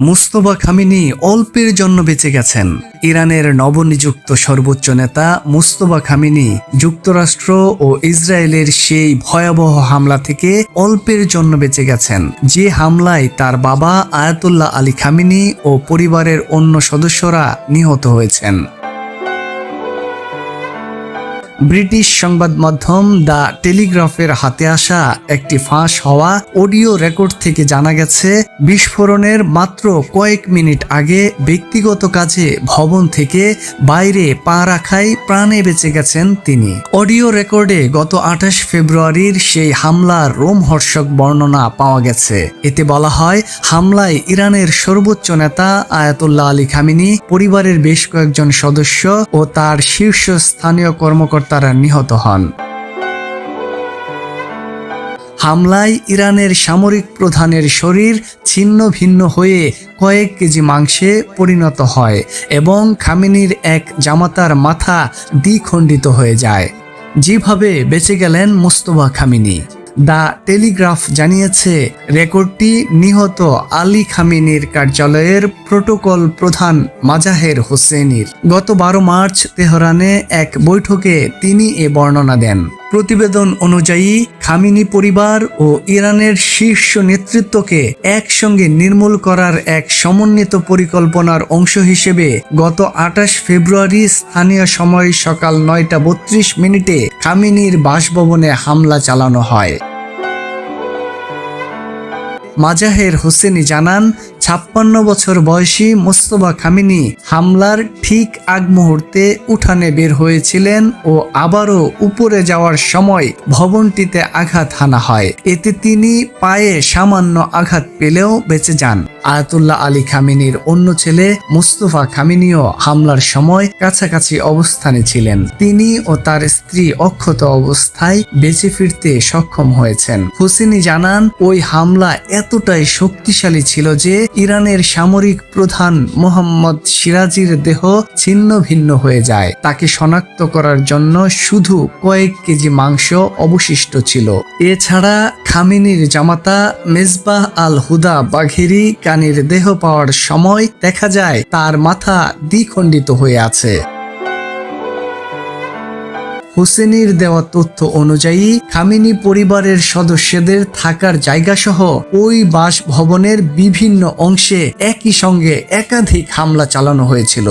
Mustafa Khamenei অল্পের জন্য বেঁচে গেছেন। ইরানের নবনিযুক্ত সর্বোচ্চ নেতা মুস্তফা খামেনি যুক্তরাষ্ট্র ও ইসরায়েলের সেই ভয়াবহ হামলা থেকে অল্পের জন্য বেঁচে গেছেন, যে হামলায় তার বাবা আয়াতুল্লাহ আলী খামেনি ও পরিবারের অন্য সদস্যরা নিহত হয়েছেন। ব্রিটিশ সংবাদ মাধ্যম দ্য টেলিগ্রাফের হাতে আসা একটি ফাঁস হওয়া অডিও রেকর্ড থেকে জানা গেছে, বিস্ফোরণের মাত্র কয়েক মিনিট আগে ব্যক্তিগত কাজে ভবন থেকে বাইরে পা রাখায় প্রাণে বেঁচে গেছেন তিনি। অডিও রেকর্ডে গত 28 ফেব্রুয়ারির সেই হামলার রোমহর্ষক বর্ণনা পাওয়া গেছে। এতে বলা হয়, হামলায় ইরানের সর্বোচ্চ নেতা আয়াতুল্লাহ আলী খামেনি, পরিবারের বেশ কয়েকজন সদস্য ও তার শীর্ষস্থানীয় কর্মকর্তারা নিহত হন। হামলায় ইরানের সামরিক প্রধানের শরীর ছিন্ন ভিন্ন হয়ে কয়েক কেজি মাংসে পরিণত হয় এবং খামেনির এক জামাতার মাথা দ্বিখণ্ডিত হয়ে যায়। যেভাবে বেঁচে গেলেন মুস্তফা খামেনি। দ্য টেলিগ্রাফ জানিয়েছে, রেকর্ডটি নিহত আলী খামেনির কার্যালয়ের প্রোটোকল প্রধান মাজাহের হোসেনির। গত 12 মার্চ তেহরানে এক বৈঠকে তিনি এ বর্ণনা দেন। প্রতিবেদন অনুযায়ী খামেনি পরিবার ও ইরানের শীর্ষ নেতৃত্বকে একসঙ্গে নির্মূল করার এক সমন্বিত পরিকল্পনার অংশ হিসেবে গত 28 ফেব্রুয়ারি স্থানীয় সময় সকাল 9:32 খামেনির বাসভবনে হামলা চালানো হয়। মাজাহের হোসেনি জানান, 56 বছর বয়সী মুস্তফা খামেনি হামলার ঠিক আগ মুহূর্তে উঠানে বের হয়েছিলেন ও আবারও উপরে যাওয়ার সময় ভবনটিতে আঘাত হানা হয়। এতে তিনি পায়ে সামান্য আঘাত পেলেও বেঁচে যান। আয়াতুল্লাহ আলী খামেনির অন্য ছেলে মুস্তফা খামেনিও হামলার সময় কাছাকাছি অবস্থানে ছিলেন। তিনি ও তার স্ত্রী অক্ষত অবস্থায় বেঁচে ফিরতে সক্ষম হয়েছেন। হোসেনি জানান, ওই হামলা এতটাই শক্তিশালী ছিল যে ইরানের সামরিক প্রধান মোহাম্মদ সিরাজির দেহ ছিন্ন ভিন্ন হয়ে যায়। তাকে শনাক্ত করার জন্য শুধু কয়েক কেজি মাংস অবশিষ্ট ছিল। এছাড়া খামেনির জামাতা মেজবাহ আল হুদা বাঘেরি কানির দেহ পাওয়ার সময় দেখা যায় তার মাথা দ্বিখণ্ডিত হয়ে আছে। হোসেনির দেওয়া তথ্য অনুযায়ী খামেনি পরিবারের সদস্যদের থাকার জায়গাসহ ওই বাসভবনের বিভিন্ন অংশে একই সঙ্গে একাধিক হামলা চালানো হয়েছিল।